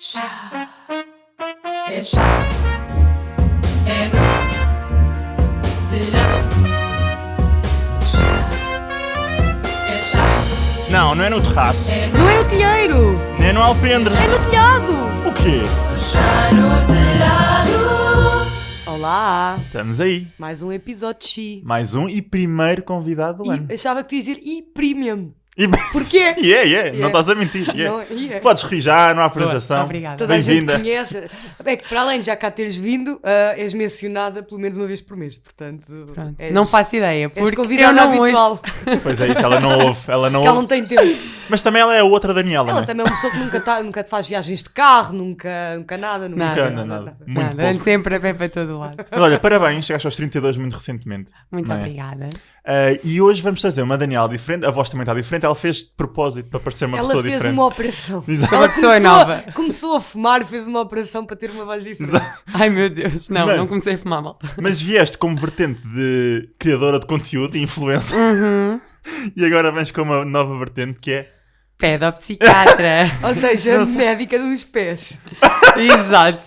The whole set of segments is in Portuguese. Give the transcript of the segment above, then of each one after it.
Chá, é chá, é no telhado. Chá, é chá. Não, não é no terraço, Não é no telheiro, nem no alpendre. é no telhado. O quê? Chá no telhado. Olá, Estamos aí. mais um episódio X. Mais um e primeiro convidado do ano. E achava que tu ias dizer e premium. E... Porquê? Não estás a mentir. Não, yeah. Podes rir já, não há apresentação. Obrigada. Toda a gente Bem-vinda. conhece. É que para além de já cá teres vindo, és mencionada pelo menos uma vez por mês. Portanto, Pronto. és, Não faço ideia, és porque eu convidada não habitual. ouço. Pois é isso, ela não ouve. Ela não Que ela ouve. não tem tempo. Mas também ela é a outra Daniela, Ela não é? também é uma pessoa que nunca faz viagens de carro, nunca nada. Nunca anda nada. Muito Nada, ando pouco. sempre a pé para todo lado. Mas olha, parabéns, chegaste aos 32 muito recentemente. Muito Não é? obrigada. E hoje vamos trazer uma Daniela diferente. A voz também está diferente. Ela fez de propósito para parecer uma Ela pessoa fez diferente. uma operação. Exato. Ela Uma pessoa nova. começou a fumar, fez uma operação para ter uma voz diferente. Exato. Ai meu Deus, não, Bem. não comecei a fumar, malta. Mas vieste como vertente de criadora de conteúdo e influencer. E agora vens com uma nova vertente que é... Pedopsiquiatra. Ou seja, Não sei. médica dos pés. Exato.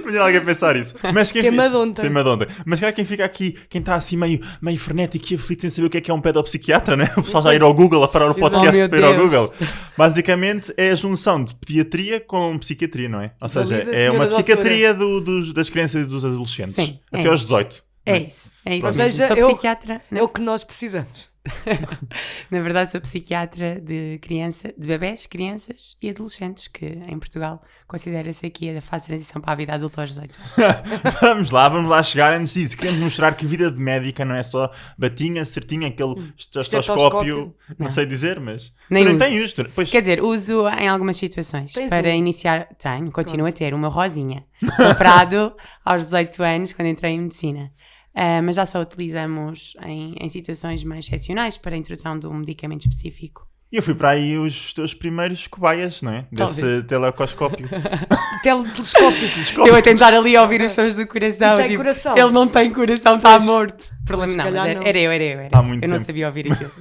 Imagina alguém pensar isso. Mas quem Tema de ontem. Tema de ontem. Mas quem fica aqui, quem está assim meio frenético e aflito sem saber o que é um pedopsiquiatra, né? O pessoal já ir ao Google, a parar o Exato. podcast Oh, meu para ir ao Deus. Google. Basicamente é a junção de pediatria com psiquiatria, não é? Ou seja, Valida, é uma senhora psiquiatria das crianças e dos adolescentes. Sim, é Até aos isso. 18. É isso. Ou mesmo. seja, Sou psiquiatra. É o que nós precisamos. Na verdade, sou psiquiatra de bebés, crianças e adolescentes, que em Portugal considera-se aqui a fase de transição para a vida adulta aos 18. Vamos lá chegar. Antes disso, queremos mostrar que a vida de médica não é só batinha, certinha, aquele estetoscópio, não Não. sei dizer, mas... Nem tu uso. tem uso. Pois, Quer dizer, uso em algumas situações. Tens para um? iniciar, continuo a ter uma rosinha, comprado aos 18 anos, quando entrei em medicina. Mas já só utilizamos em situações mais excepcionais para a introdução de um medicamento específico. E eu fui para aí os teus primeiros cobaias, não é? Desse Talvez. telescópio. Telescópio. Eu a tentar ali ouvir os sons do coração. E tem coração? Ele não tem coração, está Pois. morto. Problema Se não, calhar mas não. era eu. Há muito eu não tempo. sabia ouvir aquilo.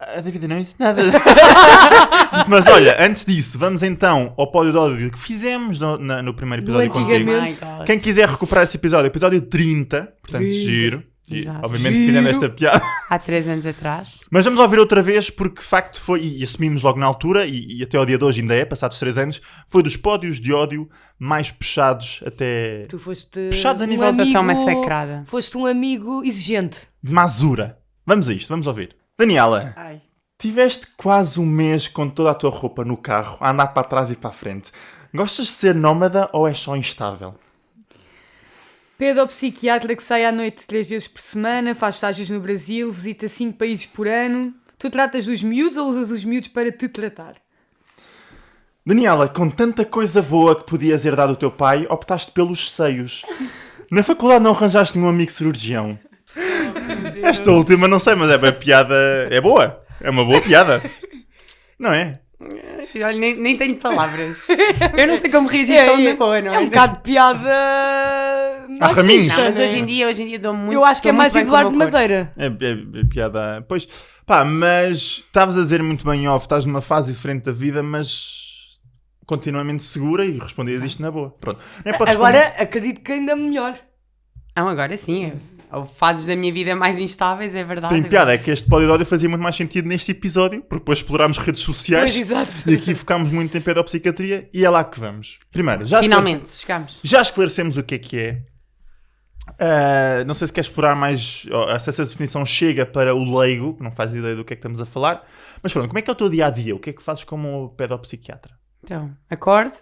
A David não disse nada. Mas olha, antes disso, vamos então ao pódio de áudio que fizemos no primeiro episódio antigamente. contigo. My God. Quem quiser recuperar esse episódio 30, portanto, 30. giro. Exato. Obviamente Giro. fizemos esta piada. Há 3 anos atrás. Mas vamos ouvir outra vez, porque de facto foi, e assumimos logo na altura, e até ao dia de hoje ainda é, passados 3 anos, foi dos pódios de ódio mais puxados até Tu foste Puxados a nível- Sou tão massacrada. Foste um amigo exigente. de Mazura. Vamos a isto, vamos ouvir. Daniela, Ai. tiveste quase um mês com toda a tua roupa no carro, a andar para trás e para a frente. Gostas de ser nómada ou és só instável? Pedopsiquiatra que sai à noite 3 vezes por semana, faz estágios no Brasil, visita 5 países por ano. Tu tratas dos miúdos ou usas os miúdos para te tratar? Daniela, com tanta coisa boa que podias herdar do teu pai, optaste pelos seios. Na faculdade não arranjaste nenhum amigo cirurgião. Esta última não sei, mas a piada é boa. É uma boa piada. Não é? Olha, nem tenho palavras. Eu não sei como reagir tão de boa, não é? É um bocado de piada. raminhos. Não, mas né? hoje em dia dou muito. Eu acho que é dou mais muito bem com o Eduardo meu corpo. Madeira. É piada. Pois, pá, mas estavas a dizer muito bem off, estás numa fase diferente da vida, mas continuamente segura e respondias isto na boa. Pronto. Nem podes Agora responder. acredito que ainda melhor. Não, agora sim. Houve fases da minha vida mais instáveis, é verdade. Tem piada, é que este pódio de ódio fazia muito mais sentido neste episódio, porque depois explorámos redes sociais Pois, exato. e aqui focámos muito em pedopsiquiatria e é lá que vamos. Primeiro, Finalmente, chegamos. já esclarecemos o que é. Não sei se quer explorar mais, se essa definição chega para o leigo, que não faz ideia do que é que estamos a falar, mas pronto, como é que é o teu dia-a-dia? O que é que fazes como pedopsiquiatra? Então, acorde,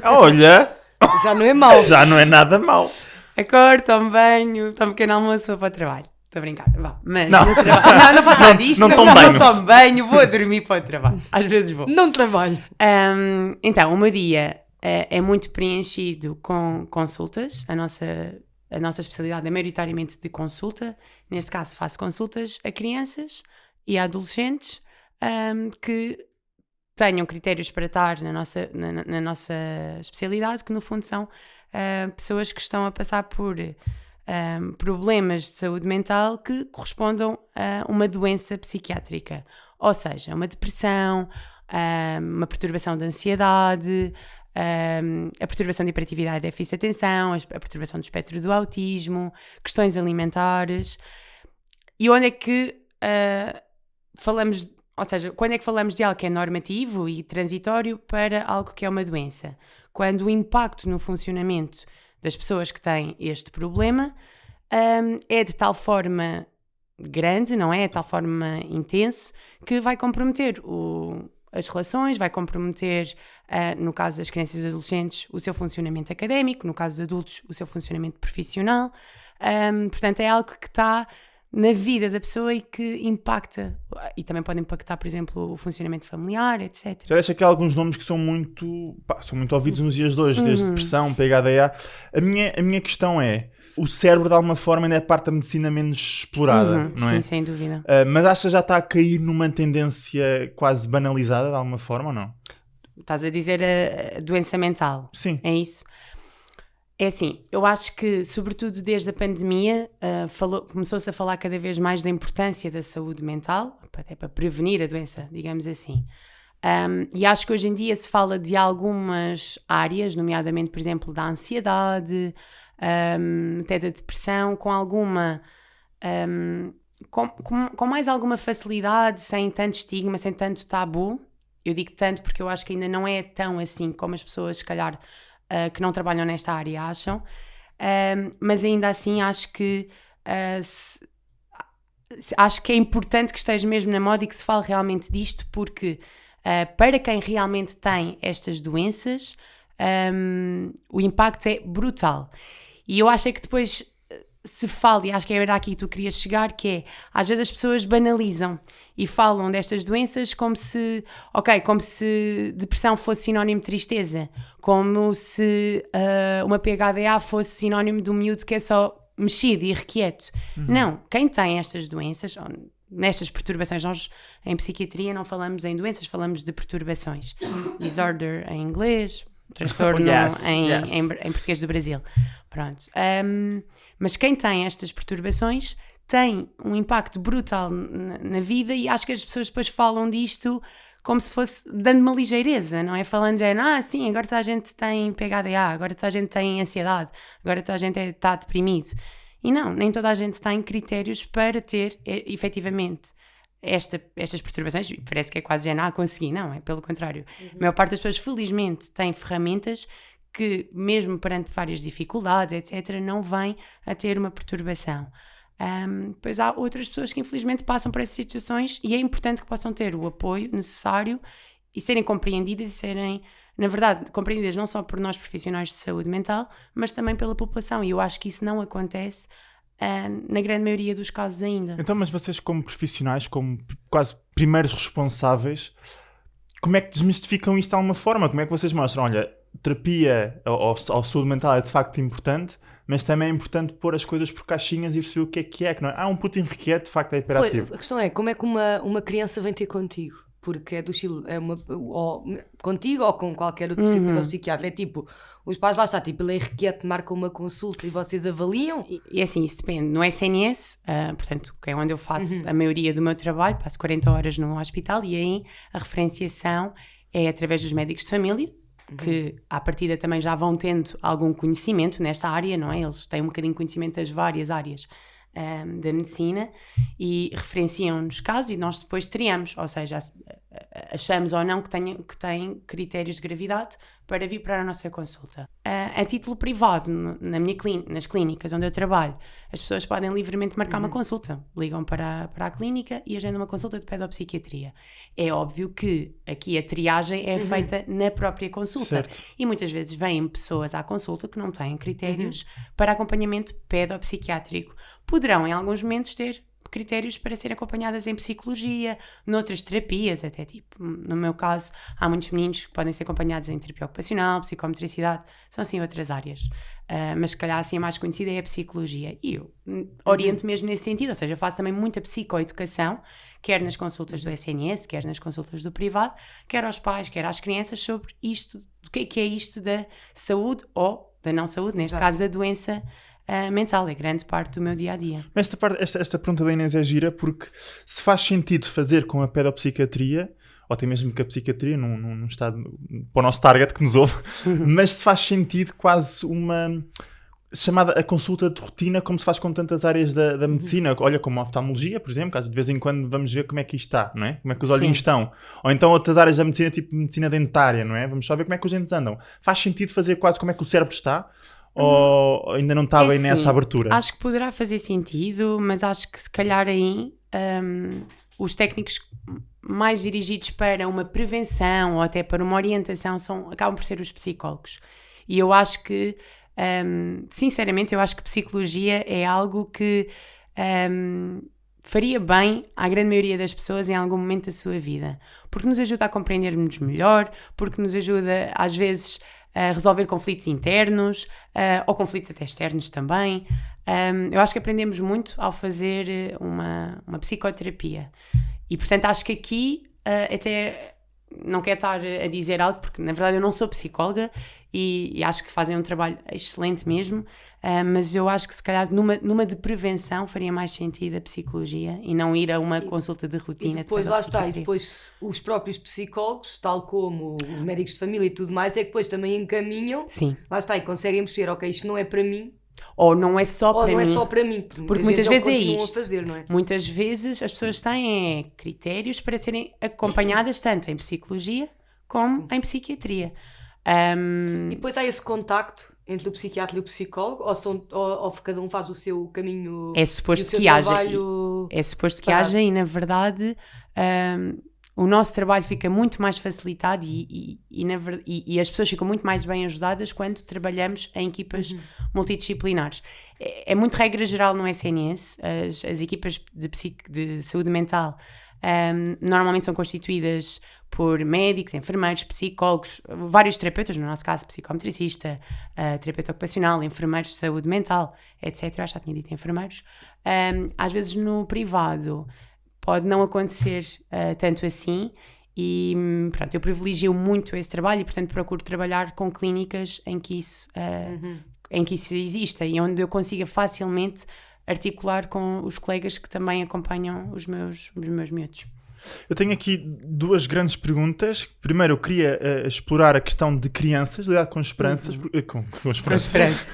Olha, Já não é mau. já não é nada mau. tomo banho, tomo pequeno almoço, vou para o trabalho. Estou a brincar, vá. Mas Não. no trabalho. Não faço nada disto. não tomo banho. Não tomo banho, vou dormir para o trabalho. Às vezes vou. Não trabalho. Então, o meu dia é muito preenchido com consultas. A nossa especialidade é maioritariamente de consulta. Neste caso, faço consultas a crianças e a adolescentes que tenham critérios para estar na nossa especialidade, que no fundo são pessoas que estão a passar por problemas de saúde mental que correspondam a uma doença psiquiátrica. Ou seja, uma depressão, uma perturbação de ansiedade, a perturbação de hiperatividade e déficit de atenção, a perturbação do espectro do autismo, questões alimentares. E onde é que falamos, ou seja, quando é que falamos de algo que é normativo e transitório para algo que é uma doença? Quando o impacto no funcionamento das pessoas que têm este problema é de tal forma grande, não é? De tal forma intenso, que vai comprometer as relações, vai comprometer, no caso das crianças e dos adolescentes, o seu funcionamento académico, no caso dos adultos, o seu funcionamento profissional. Portanto, é algo que está na vida da pessoa e que impacta, e também pode impactar, por exemplo, o funcionamento familiar, etc. Já deixo aqui alguns nomes que são muito ouvidos nos dias de hoje, desde depressão, PHDA. A minha questão é, o cérebro de alguma forma ainda é parte da medicina menos explorada, não é? Sim, sem dúvida. Mas acha que já está a cair numa tendência quase banalizada de alguma forma ou não? Estás a dizer a doença mental? Sim. É isso? É assim, eu acho que, sobretudo desde a pandemia, começou-se a falar cada vez mais da importância da saúde mental, até para prevenir a doença, digamos assim. E acho que hoje em dia se fala de algumas áreas, nomeadamente, por exemplo, da ansiedade, até da depressão, com alguma... com mais alguma facilidade, sem tanto estigma, sem tanto tabu. Eu digo tanto porque eu acho que ainda não é tão assim como as pessoas, se calhar, que não trabalham nesta área acham, mas ainda assim acho que é importante que esteja mesmo na moda e que se fale realmente disto, porque para quem realmente tem estas doenças, o impacto é brutal. E eu acho que depois se fala, e acho que era aqui que tu querias chegar, que é, às vezes as pessoas banalizam e falam destas doenças como se depressão fosse sinónimo de tristeza, como se uma PHDA fosse sinónimo de um miúdo que é só mexido e irrequieto. Não, quem tem estas doenças, nestas perturbações, nós em psiquiatria não falamos em doenças, falamos de perturbações. Disorder em inglês, transtorno em português do Brasil. Pronto. Mas quem tem estas perturbações tem um impacto brutal na vida, e acho que as pessoas depois falam disto como se fosse dando uma ligeireza, não é? Falando sim, agora toda a gente tem PHDA, agora toda a gente tem ansiedade, agora toda a gente está deprimido. E não, nem toda a gente tem critérios para ter, efetivamente, estas perturbações. Parece que é quase consegui, não, é pelo contrário. A maior parte das pessoas, felizmente, tem ferramentas que, mesmo perante várias dificuldades, etc., não vêm a ter uma perturbação. Pois há outras pessoas que infelizmente passam por essas situações, e é importante que possam ter o apoio necessário e serem compreendidas e serem, na verdade, compreendidas não só por nós profissionais de saúde mental, mas também pela população, e eu acho que isso não acontece na grande maioria dos casos ainda. Então, mas vocês como profissionais, como quase primeiros responsáveis, como é que desmistificam isto de alguma forma? Como é que vocês mostram, olha, terapia ou saúde mental é de facto importante, mas também é importante pôr as coisas por caixinhas e perceber o que é que não é? Um puto inquieto de facto é hiperativo. A questão é, como é que uma criança vem ter contigo? Porque é do estilo, ou contigo ou com qualquer outro psiquiatra. É tipo, os pais lá está, tipo, ele é irrequieto, marcam uma consulta e vocês avaliam? E assim, isso depende. No SNS, portanto, que é onde eu faço a maioria do meu trabalho, passo 40 horas no hospital, e aí a referenciação é através dos médicos de família, que à partida também já vão tendo algum conhecimento nesta área, não é? Eles têm um bocadinho de conhecimento das várias áreas da medicina e referenciam-nos casos, e nós depois triamos, ou seja, achamos ou não que tem critérios de gravidade para vir para a nossa consulta. A título privado, nas clínicas onde eu trabalho, as pessoas podem livremente marcar uma consulta, ligam para a clínica e agendam uma consulta de pedopsiquiatria. É óbvio que aqui a triagem é feita na própria consulta, certo. E muitas vezes vêm pessoas à consulta que não têm critérios para acompanhamento pedopsiquiátrico. Poderão em alguns momentos ter critérios para serem acompanhadas em psicologia, noutras terapias, até tipo, no meu caso, há muitos meninos que podem ser acompanhados em terapia ocupacional, psicomotricidade, são assim outras áreas. Mas se calhar assim a mais conhecida é a psicologia. E eu oriento mesmo nesse sentido, ou seja, eu faço também muita psicoeducação, quer nas consultas do SNS, quer nas consultas do privado, quer aos pais, quer às crianças, sobre isto, o que é isto da saúde ou da não saúde, neste caso da doença mental, é grande parte do meu dia-a-dia. Esta pergunta da Inês é gira porque se faz sentido fazer com a pedopsiquiatria ou até mesmo que a psiquiatria não está para o nosso target que nos ouve, mas se faz sentido quase uma chamada a consulta de rotina, como se faz com tantas áreas da medicina. Olha, como a oftalmologia, por exemplo, que de vez em quando vamos ver como é que isto está, não é? Como é que os olhinhos estão. Ou então outras áreas da medicina, tipo medicina dentária, não é? Vamos só ver como é que os dentes andam. Faz sentido fazer quase como é que o cérebro está? Ou ainda não está bem nessa abertura? Acho que poderá fazer sentido, mas acho que se calhar aí os técnicos mais dirigidos para uma prevenção ou até para uma orientação acabam por ser os psicólogos. E eu acho que sinceramente, eu acho que psicologia é algo que faria bem à grande maioria das pessoas em algum momento da sua vida, porque nos ajuda a compreendermos melhor, porque nos ajuda às vezes a resolver conflitos internos ou conflitos até externos também. Eu acho que aprendemos muito ao fazer uma psicoterapia e portanto acho que aqui até não quero estar a dizer algo porque na verdade eu não sou psicóloga e acho que fazem um trabalho excelente mesmo, mas eu acho que se calhar numa de prevenção faria mais sentido a psicologia e não ir a uma consulta de rotina. E depois lá está, e depois os próprios psicólogos, tal como os médicos de família e tudo mais, é que depois também encaminham, sim, lá está, e conseguem perceber, ok, isto não é para mim, ou não é só ou para não mim. é só para mim, porque muitas vezes é continuam isto. a fazer, não é? Muitas vezes as pessoas têm critérios para serem acompanhadas tanto em psicologia como em psiquiatria. E depois há esse contacto entre o psiquiatra e o psicólogo, ou cada um faz o seu caminho? É suposto e o seu que haja. trabalho É suposto que separado? haja e, na verdade, o nosso trabalho fica muito mais facilitado e as pessoas ficam muito mais bem ajudadas quando trabalhamos em equipas multidisciplinares. É muito regra geral no SNS, as equipas de saúde mental normalmente são constituídas por médicos, enfermeiros, psicólogos, vários terapeutas, no nosso caso psicometricista, terapeuta ocupacional, enfermeiros de saúde mental, etc. Eu acho que já tinha dito enfermeiros. Às vezes no privado pode não acontecer tanto assim e pronto, eu privilegio muito esse trabalho e portanto procuro trabalhar com clínicas em que isso exista e onde eu consiga facilmente articular com os colegas que também acompanham os meus miúdos. Eu tenho aqui duas grandes perguntas. Primeiro, eu queria explorar a questão de crianças, lidar com esperanças. Com esperanças.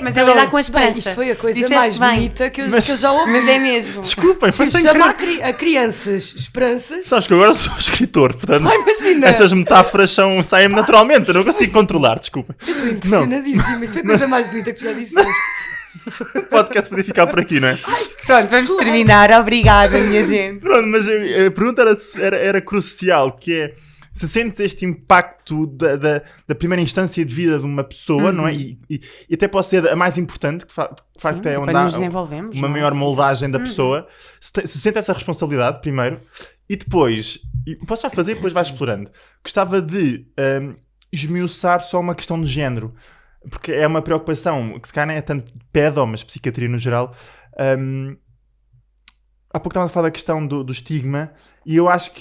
Mas é lidar com a esperança. Isto foi a coisa Disseste mais bem. bonita que eu já ouvi. Mas é mesmo. Desculpem, foi Se sem chama querer. a crianças esperanças. Sabes que eu agora sou escritor, portanto, Imagina! estas metáforas saem-me naturalmente, eu não consigo controlar, desculpem. Estou impressionadíssima. Isto foi a coisa mais bonita que já disseste. O podcast podia ficar por aqui, não é? Pronto, vamos terminar. Obrigada, minha gente. Pronto, mas a pergunta era crucial, que é se sentes este impacto da primeira instância de vida de uma pessoa, não é? E até pode ser a mais importante, que de facto é onde há nos desenvolvemos, uma maior moldagem da pessoa. Se sente essa responsabilidade, primeiro, e depois, posso já fazer e depois vais explorando. Gostava de esmiuçar só uma questão de género, porque é uma preocupação que se calhar não é tanto pedo, mas psiquiatria no geral. Há pouco estava a falar da questão do estigma e eu acho,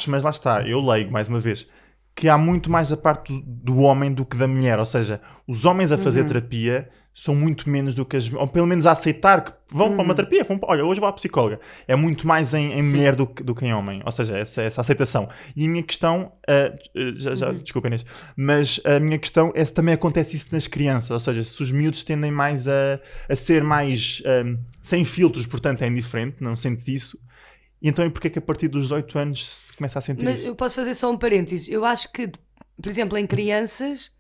mas lá está, eu leigo mais uma vez, que há muito mais a parte do homem do que da mulher, ou seja, os homens a fazer terapia são muito menos do que as, ou pelo menos a aceitar que vão para uma terapia, olha, hoje vou à psicóloga, é muito mais em mulher do que em homem, ou seja, essa aceitação. E a minha questão, desculpem Inês, mas a minha questão é se também acontece isso nas crianças, ou seja, se os miúdos tendem mais a ser mais sem filtros, portanto é indiferente, não sentes isso. E então, porquê que a partir dos 18 anos se começa a sentir Mas isso? eu posso fazer só um parênteses. Eu acho que, por exemplo, em crianças,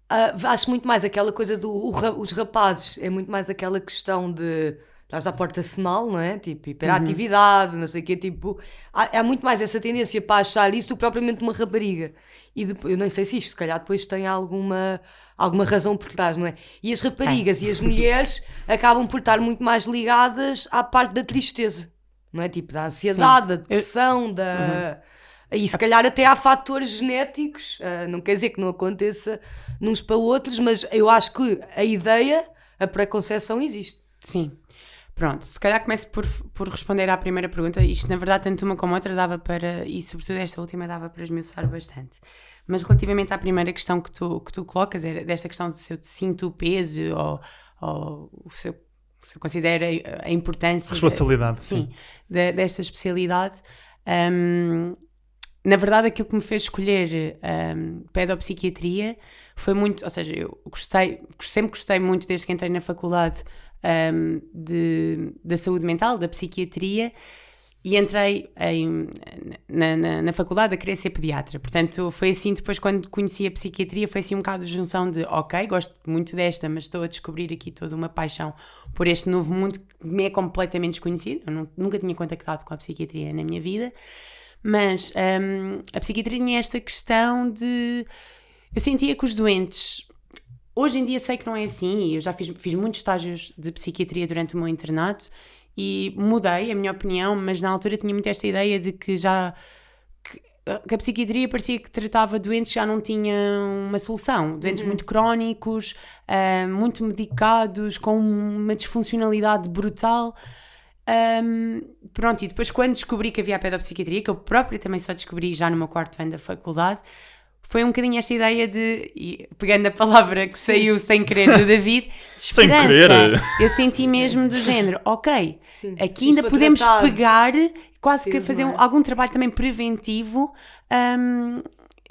acho muito mais aquela coisa os rapazes, é muito mais aquela questão de estás à porta-se mal, não é? Tipo, hiperatividade, não sei o quê, tipo, há muito mais essa tendência para achar isso do que propriamente uma rapariga. E depois, eu não sei se isto, se calhar depois tem alguma razão por trás, não é? E as raparigas e as mulheres acabam por estar muito mais ligadas à parte da tristeza, não é? Tipo, da ansiedade, da depressão, E se calhar até há fatores genéticos, não quer dizer que não aconteça uns para outros, mas eu acho que a ideia, a preconceção existe. Sim. Pronto, se calhar começo por responder à primeira pergunta. Isto, na verdade, tanto uma como outra dava para, e sobretudo esta última dava para esmiuçar bastante. Mas relativamente à primeira questão que tu colocas, desta questão de se eu sinto o peso ou se eu considero a importância... Responsabilidade, desta especialidade... na verdade, aquilo que me fez escolher pedopsiquiatria foi muito, ou seja, eu sempre gostei muito desde que entrei na faculdade da saúde mental, da psiquiatria, e entrei na faculdade a querer ser pediatra. Portanto, foi assim, depois quando conheci a psiquiatria, foi assim um bocado de junção de, ok, gosto muito desta, mas estou a descobrir aqui toda uma paixão por este novo mundo que me é completamente desconhecido. Eu nunca tinha contactado com a psiquiatria na minha vida, mas a psiquiatria tinha esta questão de... Eu sentia que os doentes... Hoje em dia sei que não é assim, eu já fiz muitos estágios de psiquiatria durante o meu internato e mudei a minha opinião, mas na altura tinha muito esta ideia de que a psiquiatria parecia que tratava doentes que já não tinham uma solução, doentes muito crónicos, muito medicados, com uma disfuncionalidade brutal. Pronto, e depois quando descobri que havia a pedopsiquiatria, que eu própria também só descobri já no meu 4º ano da faculdade, foi um bocadinho esta ideia de, pegando a palavra que saiu sem querer do David, de Sem esperança. querer. Eu senti mesmo do género, ok, Sim, aqui se ainda isto for podemos tratado pegar, quase que cedo, fazer não é? algum trabalho também preventivo,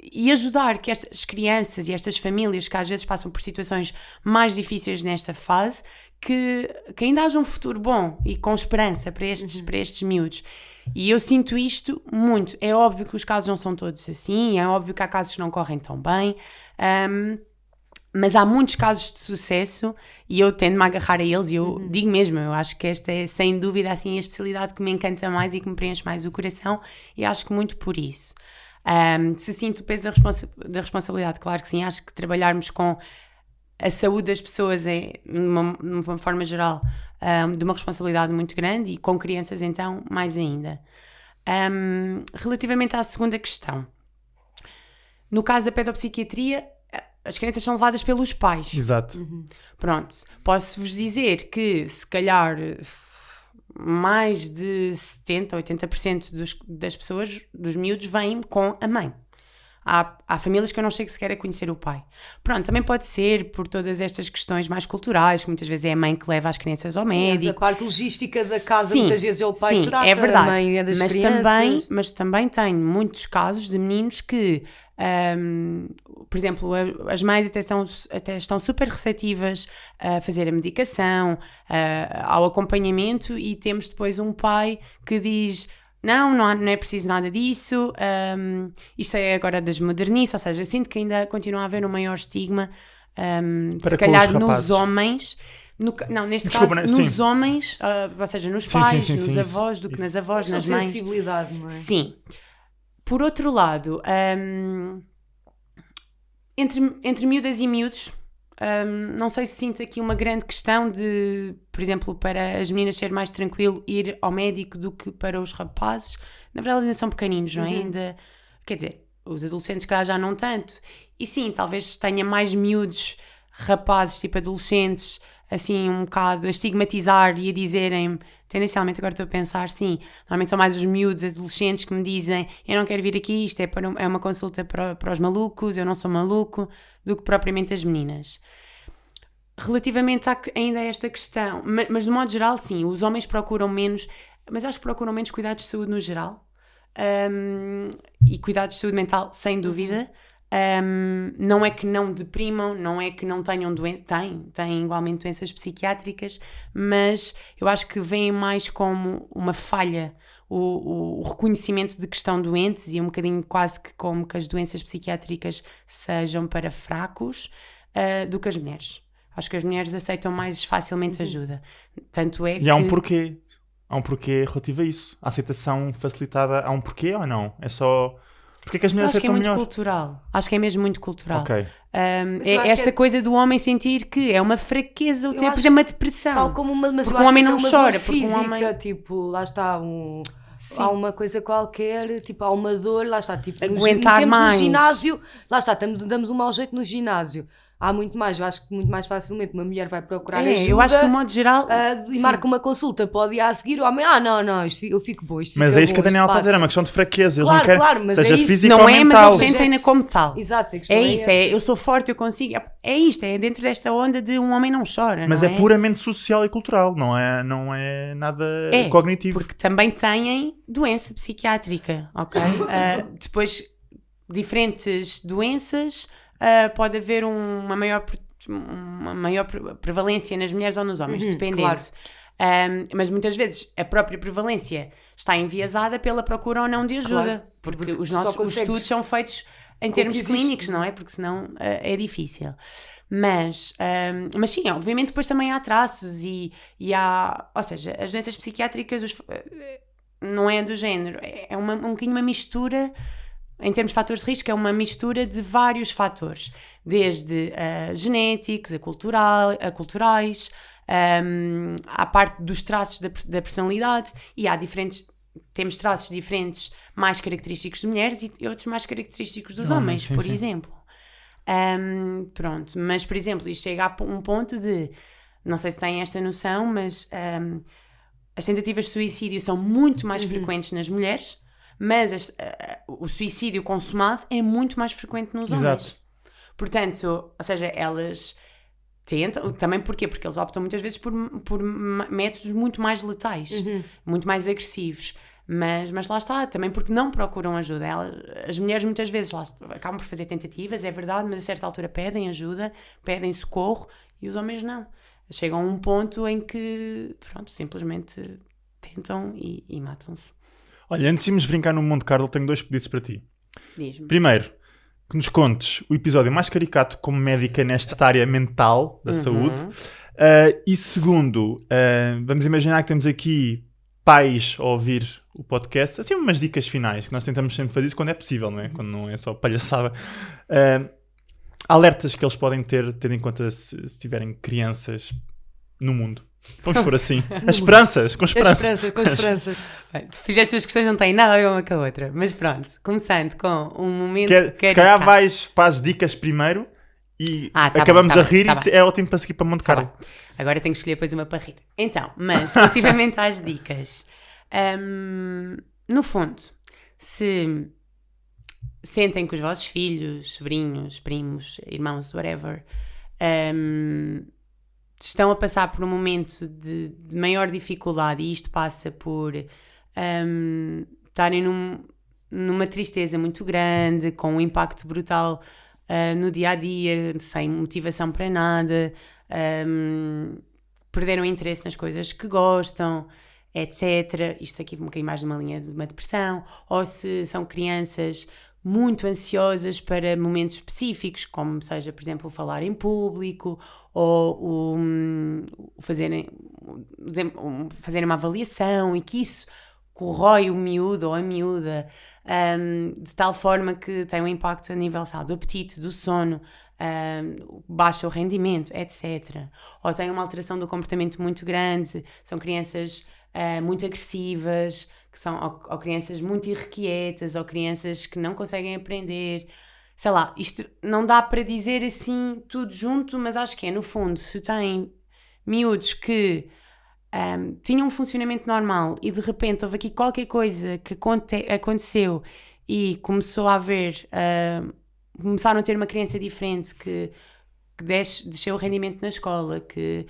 e ajudar que estas crianças e estas famílias que às vezes passam por situações mais difíceis nesta fase, que ainda haja um futuro bom e com esperança para estes miúdos. E eu sinto isto muito. É óbvio que os casos não são todos assim, é óbvio que há casos que não correm tão bem, mas há muitos casos de sucesso e eu tendo-me a agarrar a eles e eu digo mesmo, eu acho que esta é sem dúvida assim a especialidade que me encanta mais e que me preenche mais o coração, e acho que muito por isso. Se sinto o peso da responsabilidade, claro que sim, acho que trabalharmos com a saúde das pessoas é, numa forma geral, de uma responsabilidade muito grande, e com crianças então mais ainda. Relativamente à segunda questão, no caso da pedopsiquiatria, as crianças são levadas pelos pais. Exato. Pronto, posso-vos dizer que se calhar mais de 70% ou 80% das pessoas, dos miúdos, vêm com a mãe. Há famílias que eu não chego sequer a conhecer o pai. Pronto, também pode ser por todas estas questões mais culturais, que muitas vezes é a mãe que leva as crianças ao médico. A parte logística da casa, Sim, muitas vezes é o pai que trata, é verdade. a mãe é das mas crianças. mas também tenho muitos casos de meninos que, por exemplo, as mães até estão super receptivas a fazer a medicação, ao acompanhamento, e temos depois um pai que diz... Não é preciso nada disso, isto é agora das modernices, ou seja, eu sinto que ainda continua a haver um maior estigma, se calhar nos homens, neste caso, nos homens, ou seja, nos pais, nos avós, do que nas avós, nas mães. Sensibilidade, não é? Sim. Por outro lado, entre miúdas e miúdos, não sei se sinto aqui uma grande questão de, por exemplo, para as meninas ser mais tranquilo ir ao médico do que para os rapazes. Na verdade, ainda são pequeninos, não é? Ainda, quer dizer, os adolescentes cá já não tanto. E sim, talvez tenha mais miúdos, rapazes, tipo adolescentes, assim um bocado a estigmatizar e a dizerem, tendencialmente agora estou a pensar, sim, normalmente são mais os miúdos adolescentes que me dizem, eu não quero vir aqui, isto é uma consulta para os malucos, eu não sou maluco, do que propriamente as meninas. Relativamente ainda a esta questão, mas de modo geral, sim, os homens procuram menos, mas acho que procuram menos cuidados de saúde no geral, e cuidados de saúde mental, sem dúvida. Não é que não deprimam, não é que não tenham doenças, têm igualmente doenças psiquiátricas, mas eu acho que veem mais como uma falha o reconhecimento de que estão doentes, e um bocadinho quase que como que as doenças psiquiátricas sejam para fracos, do que as mulheres. Acho que as mulheres aceitam mais facilmente ajuda. Tanto é E há um porquê. Há um porquê relativo a isso. A aceitação facilitada, há um porquê ou não? É só... Porque é que as mulheres acho que é aceitam muito melhor? cultural. Acho que é mesmo muito cultural. Ok. É esta coisa do homem sentir que é uma fraqueza o ter, por acho exemplo, uma depressão. Tal como mas porque eu um homem acho não que tem uma chora, dor porque um física, homem... tipo, lá está há uma coisa qualquer, tipo, há uma dor, lá está, tipo, Aguentar temos mais. no ginásio, lá está, damos um mau jeito no ginásio. há muito mais. Eu acho que muito mais facilmente uma mulher vai procurar ajuda. Eu acho que, de modo geral, e marca uma consulta para o dia a seguir, o homem, não, eu fico boa. Mas é isso que a Daniela está a dizer, é uma questão de fraqueza. Eles não querem, mas seja é isso. física não ou é, mental. mas eles sentem-na como tal. Exato, a questão É é isso, essa. eu sou forte, eu consigo. É isto, é dentro desta onda de um homem não chora. Mas não é puramente social e cultural, não é nada cognitivo. Porque também têm doença psiquiátrica, ok? Depois, diferentes doenças, pode haver uma maior prevalência nas mulheres ou nos homens, dependendo. claro. Mas muitas vezes a própria prevalência está enviesada pela procura ou não de ajuda, Claro, porque os só nossos consegues estudos são feitos em com o termos que existe. clínicos, não é? Porque senão é difícil. Mas sim, obviamente depois também há traços e há, ou seja, as doenças psiquiátricas não é do género, é um bocadinho uma mistura. Em termos de fatores de risco, é uma mistura de vários fatores, desde genéticos, a culturais, à parte dos traços da personalidade, e temos traços diferentes mais característicos de mulheres e outros mais característicos dos homens, sim, por sim. exemplo. Pronto, mas por exemplo, isto chega a um ponto de, não sei se têm esta noção, mas as tentativas de suicídio são muito mais frequentes nas mulheres, mas o suicídio consumado é muito mais frequente nos homens. Exato. Portanto, ou seja, elas tentam, também porquê? Porque eles optam muitas vezes por métodos muito mais letais, muito mais agressivos. Mas lá está, também porque não procuram ajuda. As mulheres muitas vezes acabam por fazer tentativas, é verdade, mas a certa altura pedem ajuda, pedem socorro, e os homens não. Chegam a um ponto em que, pronto, simplesmente tentam e matam-se. Olha, antes de irmos brincar no Monte Carlo, tenho 2 pedidos para ti. Diz-me. Primeiro, que nos contes o episódio mais caricato como médica nesta área mental da saúde. E segundo, vamos imaginar que temos aqui pais a ouvir o podcast, assim umas dicas finais, que nós tentamos sempre fazer isso quando é possível, não é? Quando não é só palhaçada. Alertas que eles podem ter, tendo em conta se tiverem crianças no mundo. Vamos por assim. As esperanças, com esperança. Com esperanças. Bem, tu fizeste as questões, não têm nada a ver uma com a outra. Mas pronto, começando com um momento Se calhar vais para as dicas primeiro e acabamos a rir e é ótimo para seguir para Monte Carlo. Agora tenho que escolher depois uma para rir. Então, mas relativamente às dicas, no fundo, se sentem que os vossos filhos, sobrinhos, primos, irmãos, whatever, estão a passar por um momento de maior dificuldade, e isto passa por estarem numa tristeza muito grande, com um impacto brutal no dia-a-dia, sem motivação para nada, perderam interesse nas coisas que gostam, etc. Isto aqui um bocadinho mais numa linha de uma depressão, ou se são crianças muito ansiosas para momentos específicos, como seja, por exemplo, falar em público, ou fazerem uma avaliação, e que isso corrói o miúdo ou a miúda de tal forma que tem um impacto a nível, sabe, do apetite, do sono, baixa o rendimento, etc. Ou tem uma alteração do comportamento muito grande, são crianças muito agressivas, que são ou crianças muito irrequietas, ou crianças que não conseguem aprender. Sei lá, isto não dá para dizer assim tudo junto, mas acho que no fundo, se tem miúdos que tinham um funcionamento normal e de repente houve aqui qualquer coisa que aconteceu e começou a haver, começaram a ter uma criança diferente que desceu o rendimento na escola, que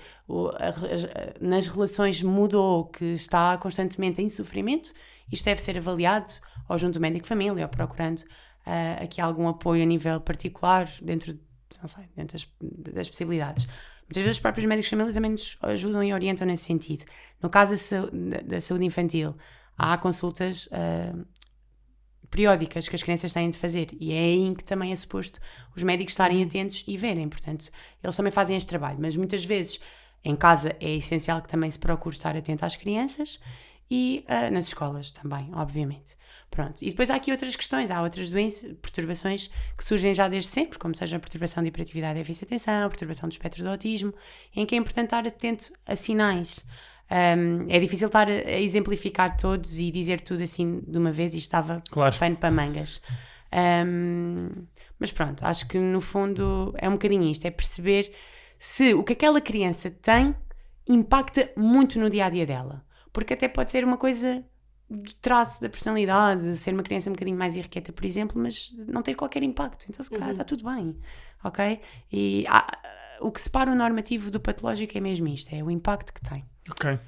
nas relações mudou, que está constantemente em sofrimento, isto deve ser avaliado ou junto do médico de família ou procurando aqui algum apoio a nível particular dentro das possibilidades. Muitas vezes os próprios médicos de família também nos ajudam e orientam nesse sentido. No caso da saúde infantil, há consultas periódicas que as crianças têm de fazer, e é aí em que também é suposto os médicos estarem atentos e verem. Portanto, eles também fazem este trabalho, mas muitas vezes em casa é essencial que também se procure estar atento às crianças, e nas escolas também, obviamente. Pronto. E depois há aqui outras questões, há outras doenças, perturbações que surgem já desde sempre, como seja a perturbação de hiperatividade e déficit de atenção, a perturbação do espectro do autismo, em que é importante estar atento a sinais. É difícil estar a exemplificar todos e dizer tudo assim de uma vez, e estava pano para mangas. Mas pronto, acho que no fundo é um bocadinho isto, é perceber se o que aquela criança tem impacta muito no dia-a-dia dela. Porque até pode ser uma coisa de traço da personalidade, ser uma criança um bocadinho mais irrequieta, por exemplo, mas não ter qualquer impacto. Então, se calhar, está tudo bem, ok? E o que separa o normativo do patológico é mesmo isto, é o impacto que tem. Ok.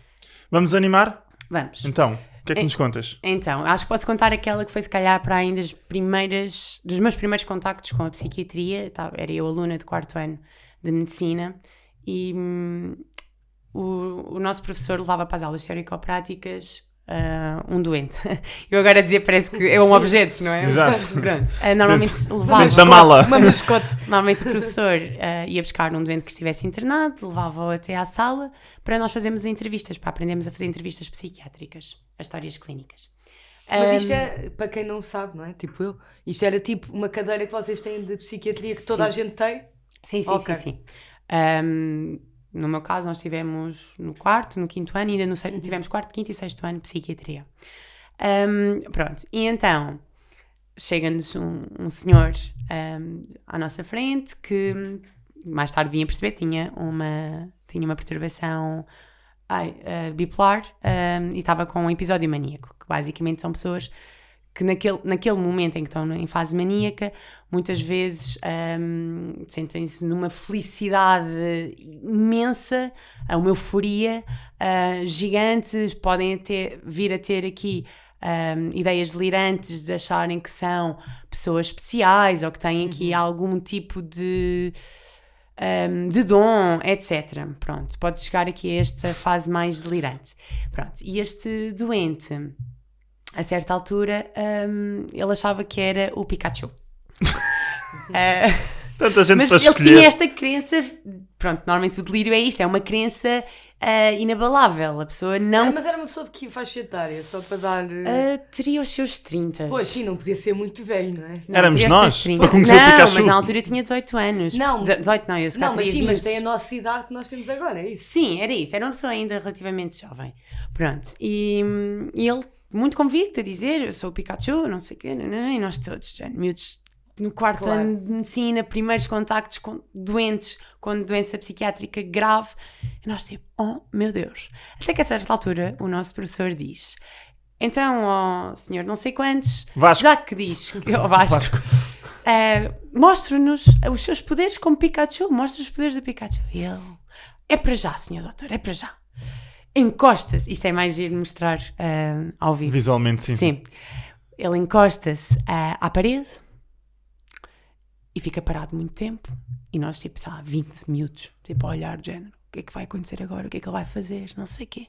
Vamos animar? Vamos. Então, o que é que nos contas? Então, acho que posso contar aquela que foi, se calhar, para ainda dos meus primeiros contactos com a psiquiatria. Era eu aluna de 4º ano de medicina e o nosso professor levava para as aulas teórico-práticas um doente. Eu agora a dizer parece que é um objeto, não é? Exato. Pronto. Normalmente levava... Dentro da mala. Uma mascote. Normalmente o professor ia buscar um doente que estivesse internado, levava-o até à sala para nós fazermos entrevistas, para aprendermos a fazer entrevistas psiquiátricas, as histórias clínicas. Mas isto é, para quem não sabe, não é? Tipo eu, isto era tipo uma cadeira que vocês têm de psiquiatria que toda a gente tem? Sim. Ok. No meu caso, nós tivemos no 4º, no 5º ano, e ainda tivemos 4º, 5º e 6º ano de psiquiatria. Pronto, e então chega-nos um senhor à nossa frente que mais tarde vinha perceber tinha uma perturbação bipolar e estava com um episódio maníaco, que basicamente são pessoas que naquele momento em que estão em fase maníaca, muitas vezes sentem-se numa felicidade imensa, uma euforia gigante, podem vir a ter aqui ideias delirantes de acharem que são pessoas especiais ou que têm aqui algum tipo de dom, etc. Pronto, pode chegar aqui a esta fase mais delirante. Pronto, e este doente, a certa altura, ele achava que era o Pikachu. Tanta gente Mas para ele escolher. tinha esta crença, pronto, normalmente o delírio é isto, é uma crença inabalável. A pessoa não... Mas era uma pessoa de que faixa etária, só para dar... teria os seus 30. Pois sim, não podia ser muito velho, não é? Não, Éramos teria os nós, seus 30. para conhecer o Não, Pikachu. mas na altura eu tinha 18 anos. Não. 18 não, eu se calhar Não, mas teria sim, mas 20. tem a nossa idade que nós temos agora, é isso? Sim, era isso, era uma pessoa ainda relativamente jovem. Pronto, e ele muito convicto a dizer, eu sou o Pikachu, não sei o quê, e nós todos, já, miúdos, no 4º Claro. ano de medicina, primeiros contactos com doentes, com doença psiquiátrica grave, e nós tipo, oh meu Deus. Até que a certa altura o nosso professor diz, então, ó senhor não sei quantos, Vasco. já que diz, ó Vasco, mostre-nos os seus poderes como Pikachu, mostre os poderes do Pikachu. E ele, é para já, senhor doutor, é para já. Encosta-se, isto é mais giro de mostrar ao vivo. Visualmente, sim. Sim. Ele encosta-se à parede e fica parado muito tempo. E nós, tipo, sei lá, 20 minutos, tipo, a olhar do género. O que é que vai acontecer agora? O que é que ele vai fazer? Não sei o quê.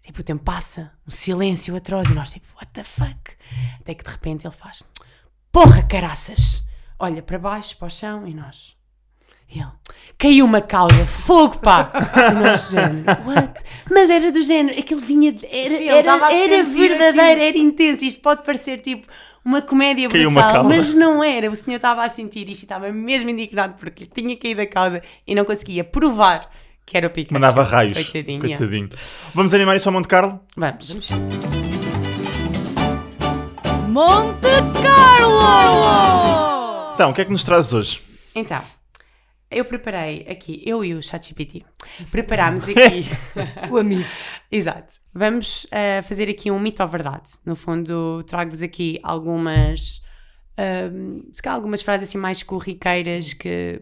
Tipo, o tempo passa, um silêncio atroz. E nós, tipo, what the fuck? Até que de repente ele faz, porra, caraças! Olha para baixo, para o chão, e nós... E ele, caiu uma cauda, fogo, pá! E nós, género, what? Mas era do género, aquilo vinha, Sim, ele estava a era sentir verdadeiro, aquilo. era intenso. Isto pode parecer tipo uma comédia Caiu uma brutal, cauda. mas não era. O senhor estava a sentir isto e estava mesmo indignado porque lhe tinha caído a cauda e não conseguia provar que era o Pikachu. Mandava raios. Coitadinho. Coitadinho. Vamos animar isso ao Monte Carlo? Vamos. Monte Carlo! Então, o que é que nos trazes hoje? Então, eu preparei aqui, eu e o ChatGPT, preparámos aqui... O amigo. Exato. Vamos fazer aqui um mito ou verdade. No fundo, trago-vos aqui algumas... se calhar algumas frases assim mais corriqueiras que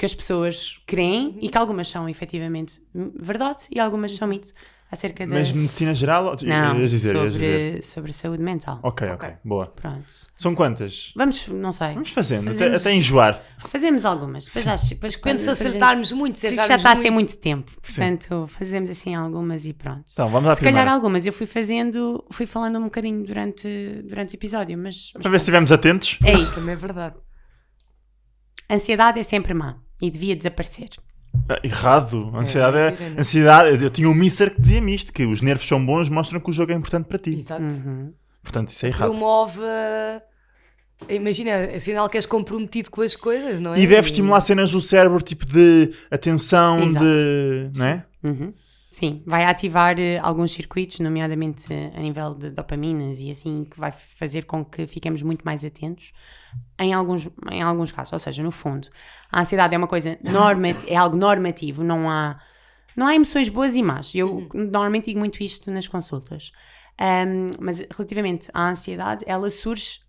as pessoas creem e que algumas são efetivamente verdade e algumas são mito acerca da... Mas medicina geral? Não, Ias dizer. sobre saúde mental. Ok, boa. Pronto. São quantas? Vamos, não sei. Vamos fazendo, Fazemos- até enjoar. Fazemos algumas. Depois Quando se quando- acertarmos muito, Porque acertarmos já está a ser muito. muito tempo. Portanto, fazemos assim algumas e pronto. Então, vamos à Se calhar primeira. algumas eu fui falando um bocadinho durante o episódio, mas Para ver se estivermos atentos. é isso. Também é verdade. Ansiedade é sempre má e devia desaparecer. Errado. Ansiedade é. mentira, não é? Ansiedade. Eu tinha um mister que dizia-me isto: que os nervos são bons, mostram que o jogo é importante para ti. Exato. Portanto, isso é errado. Promove... Imagina, é sinal que és comprometido com as coisas, não é? E deve estimular cenas do cérebro, tipo de atenção, Exato. de. Não é? Uhum. Sim, vai ativar alguns circuitos, nomeadamente a nível de dopaminas e assim, que vai fazer com que fiquemos muito mais atentos em alguns casos. Ou seja, no fundo, a ansiedade é uma coisa é algo normativo, não há emoções boas e más. Eu normalmente digo muito isto nas consultas. Mas relativamente à ansiedade, ela surge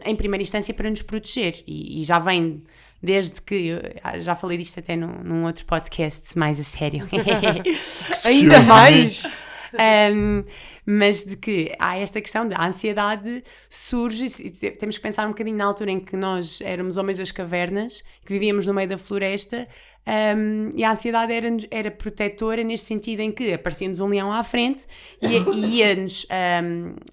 em primeira instância para nos proteger e já vem desde que eu já falei disto até num outro podcast mais a sério. Ainda mais? Mas de que há esta questão da ansiedade surge, temos que pensar um bocadinho na altura em que nós éramos homens das cavernas, que vivíamos no meio da floresta, e a ansiedade era protetora neste sentido em que aparecia-nos um leão à frente e ia-nos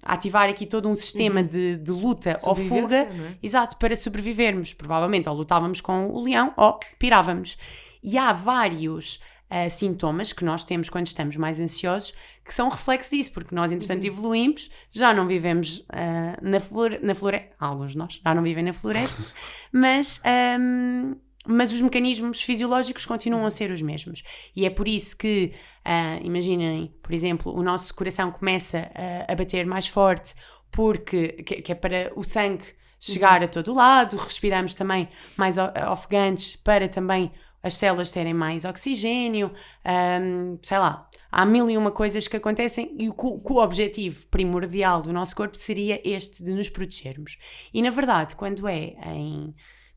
ativar aqui todo um sistema de luta ou fuga, não é? exato, para sobrevivermos. Provavelmente ou lutávamos com o leão ou pirávamos. E há vários sintomas que nós temos quando estamos mais ansiosos que são reflexo disso, porque nós entretanto evoluímos, já não vivemos na floresta, alguns de nós já não vivem na floresta, mas os mecanismos fisiológicos continuam a ser os mesmos. E é por isso que, imaginem, por exemplo, o nosso coração começa a bater mais forte, que é para o sangue chegar a todo lado, respiramos também mais ofegantes para também as células terem mais oxigênio, sei lá, há mil e uma coisas que acontecem e o objetivo primordial do nosso corpo seria este de nos protegermos. E na verdade, quando é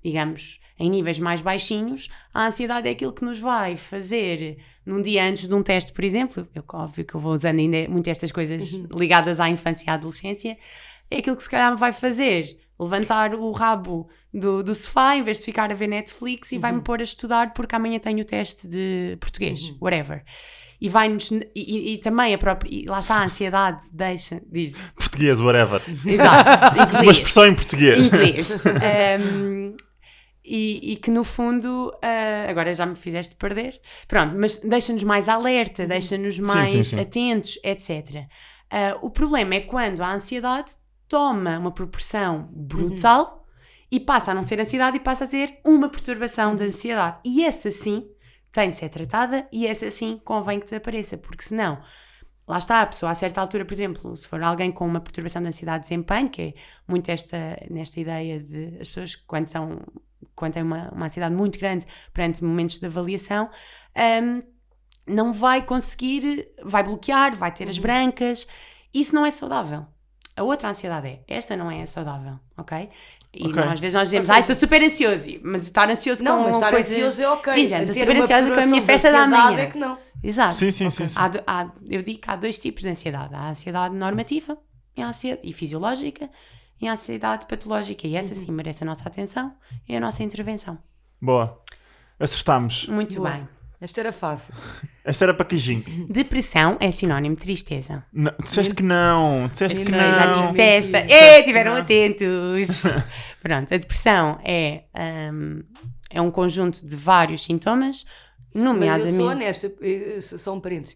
digamos, em níveis mais baixinhos, a ansiedade é aquilo que nos vai fazer num dia antes de um teste, por exemplo, óbvio que eu vou usando ainda muito estas coisas ligadas à infância e à adolescência, é aquilo que se calhar me vai fazer levantar o rabo do sofá em vez de ficar a ver Netflix e vai-me pôr a estudar porque amanhã tenho o teste de português, whatever. E vai-nos, e também a própria, e lá está a ansiedade, diz. Português, whatever. Exato, inglês. Uma expressão em português. Inglês. E que no fundo, agora já me fizeste perder, pronto, mas deixa-nos mais alerta, deixa-nos mais sim. atentos, etc. O problema é quando a ansiedade toma uma proporção brutal e passa a não ser ansiedade e passa a ser uma perturbação da ansiedade. E essa sim tem de ser tratada e essa sim convém que desapareça, porque senão, lá está a pessoa a certa altura, por exemplo, se for alguém com uma perturbação de ansiedade de desempenho, que é muito nesta ideia de as pessoas quando têm uma ansiedade muito grande perante momentos de avaliação, não vai conseguir, vai bloquear, vai ter as brancas. Isso não é saudável. A outra ansiedade esta não é saudável, ok? E às vezes nós dizemos, estou super ansioso, mas estar ansioso Não, com mas estar coisas... ansioso é ok. Sim, já estou Ter super uma ansiosa com a minha perturbação festa de da ansiedade manhã. é que não. Exato. Sim. Eu digo que há dois tipos de ansiedade. Há a ansiedade normativa e fisiológica e a ansiedade patológica. E essa sim merece a nossa atenção e a nossa intervenção. Boa. Acertámos. Muito Boa. bem. Esta era fácil. Esta era para queijinho. Depressão é sinónimo de tristeza. Não, disseste que não. Disseste que Mentira, já não. disse. Disseste. Mentira. Tiveram Não. atentos. Pronto, a depressão é um conjunto de vários sintomas, Mas nomeadamente... eu sou honesta, só um parênteses.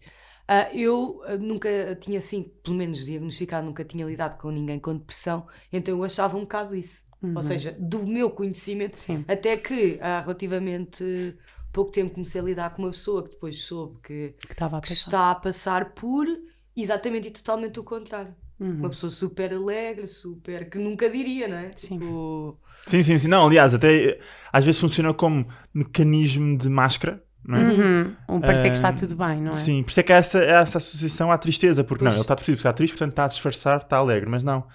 Eu nunca tinha assim, pelo menos diagnosticado, nunca tinha lidado com ninguém com depressão, então eu achava um bocado isso. Ou seja, do meu conhecimento, Sim. até que há relativamente pouco tempo comecei a lidar com uma pessoa que depois soube que estava a que passar. está a passar por exatamente e totalmente o contrário. Uma pessoa super alegre, super... que nunca diria, não é? Sim. Tipo, Sim. Não, aliás, até às vezes funciona como mecanismo de máscara, não é? Parecer que está tudo bem, não é? Sim, por isso é que há essa associação à tristeza, porque não, ele está depressivo, está triste, portanto está a disfarçar, está alegre, mas não.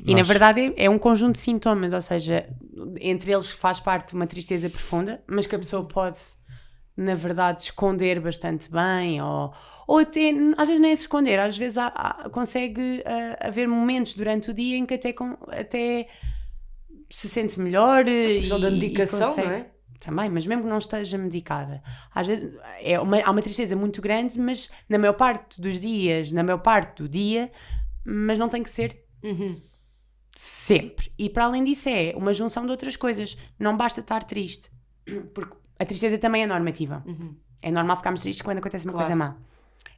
E na verdade é um conjunto de sintomas, ou seja, entre eles faz parte uma tristeza profunda, mas que a pessoa pode, na verdade, esconder bastante bem, ou até, às vezes nem é se esconder, às vezes consegue haver momentos durante o dia em que até se sente melhor. a questão da medicação, consegue... não é? Também, mas mesmo que não esteja medicada, às vezes há uma tristeza muito grande, mas na maior parte dos dias, na maior parte do dia, mas não tem que ser sempre. E para além disso é uma junção de outras coisas. Não basta estar triste, porque a tristeza também é normativa. É normal ficarmos tristes quando acontece uma coisa má.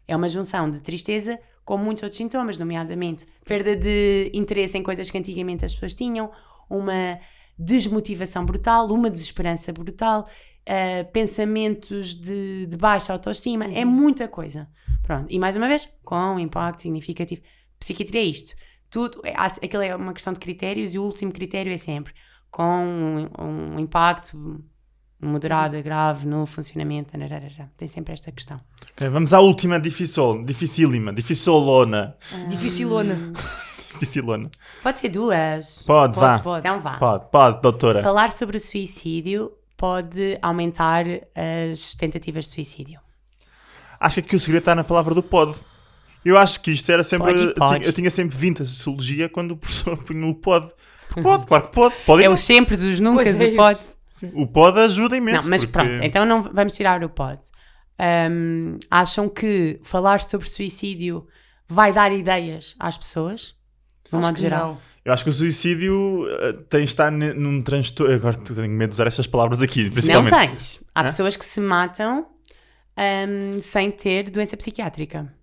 É uma junção de tristeza com muitos outros sintomas, nomeadamente perda de interesse em coisas que antigamente as pessoas tinham, uma desmotivação brutal, uma desesperança brutal, pensamentos de baixa autoestima, é muita coisa. Pronto, e mais uma vez, com impacto significativo. Psiquiatria é isto. Tudo, aquilo é uma questão de critérios e o último critério é sempre com um impacto moderado, grave no funcionamento. Tem sempre esta questão. Ok, vamos à última dificílima, dificilona. Dificilona. Dificilona. Pode ser duas. Pode, vá. Pode. Então vá. Pode, doutora. Falar sobre o suicídio pode aumentar as tentativas de suicídio. Acho que aqui o segredo está na palavra do pode. Eu acho que isto era sempre... Pode. Eu tinha sempre vindo a sociologia quando o professor punha o pode. Pode, claro que pode. Pode e É não. o sempre dos nunca, Pois é o pode. Sim, o pode ajuda imenso. Não, mas porque- pronto, então não vamos tirar o pode. Acham que falar sobre suicídio vai dar ideias às pessoas? No Acho modo que geral. não. Eu acho que o suicídio tem de estar num transtorno... Agora tenho medo de usar essas palavras aqui, Não principalmente. tens. Há Hã? pessoas que se matam sem ter doença psiquiátrica.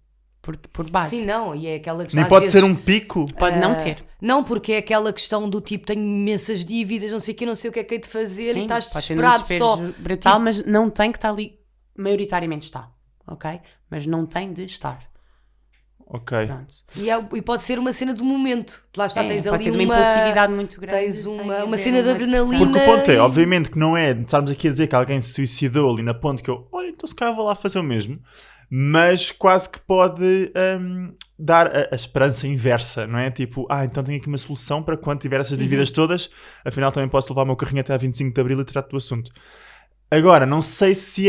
Por base. Sim, não. E é aquela questão. Nem às pode vezes, ser um pico. Pode não ter. Não, porque é aquela questão do tipo, tenho imensas dívidas, não sei o que, não sei o que é que hei de fazer e Sim, estás pode ter um desesperado só. desespero brutal, mas não tem que estar ali. Maioritariamente está. Ok? Mas não tem de estar. Ok. Pronto. E pode ser uma cena do momento. Lá está, tens pode ali ser de uma uma impulsividade muito grande. tens sem uma haver cena de repressão. adrenalina. Porque o ponto é, e- obviamente que não é de estarmos aqui a dizer que alguém se suicidou ali na ponte que eu, olha, então se calhar vou lá fazer o mesmo, mas quase que pode dar a esperança inversa, não é? Tipo, então tenho aqui uma solução para quando tiver essas dívidas todas, afinal também posso levar o meu carrinho até a 25 de Abril e tratar do assunto. Agora, não sei se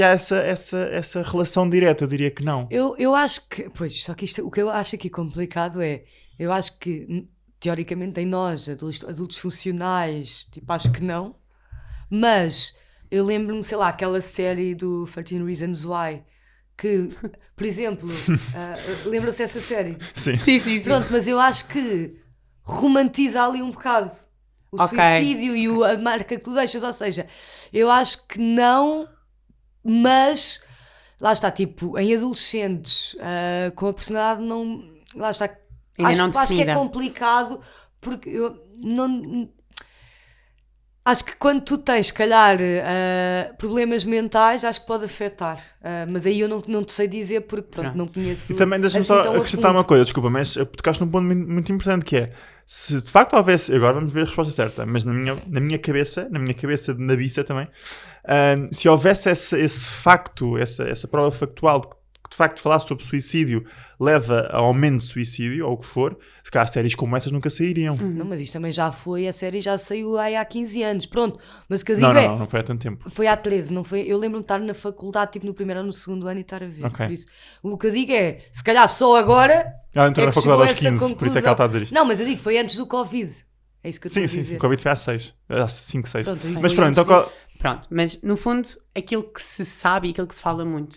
há essa relação direta, eu diria que não. Eu acho que, pois, só que isto, o que eu acho aqui complicado é, eu acho que, teoricamente, em nós, adultos funcionais, tipo, acho que não, mas eu lembro-me, sei lá, aquela série do 13 Reasons Why, que, por exemplo, lembram-se dessa série? Sim. Sim. Pronto, mas eu acho que romantiza ali um bocado o Ok. suicídio e a marca que tu deixas, ou seja, eu acho que não, mas lá está, tipo, em adolescentes com a personalidade não, lá está, Ainda acho, não acho que é definida. complicado porque eu não acho que quando tu tens, se calhar, problemas mentais, acho que pode afetar. Mas aí eu não te sei dizer porque, pronto, Pronto. não conheço. E também deixa-me assim só tão a acrescentar fundo. uma coisa, desculpa, mas tocaste num ponto muito importante que é, se de facto houvesse, agora vamos ver a resposta certa, mas na minha cabeça, de Nabissa também, se houvesse esse facto, essa prova factual de que de facto falar sobre suicídio leva a aumento de suicídio, ou o que for, se calhar séries como essas nunca sairiam. Não, mas isto também já foi, a série já saiu aí há 15 anos, pronto. Mas o que eu digo Não foi há tanto tempo. foi há 13, não foi? Eu lembro-me de estar na faculdade, tipo no primeiro ou no segundo ano e estar a ver. Ok. Por isso, o que eu digo é, se calhar só agora. Ela entrou é na que faculdade aos chegou a essa 15, por isso é que ela está a dizer isto. Não, mas eu digo, foi antes do Covid. É isso que eu estou Sim, a sim, dizer. o Covid foi há 6. Há 5, 6. Pronto, e Mas foi pronto, antes então disso. Pronto, mas no fundo, aquilo que se sabe e aquilo que se fala muito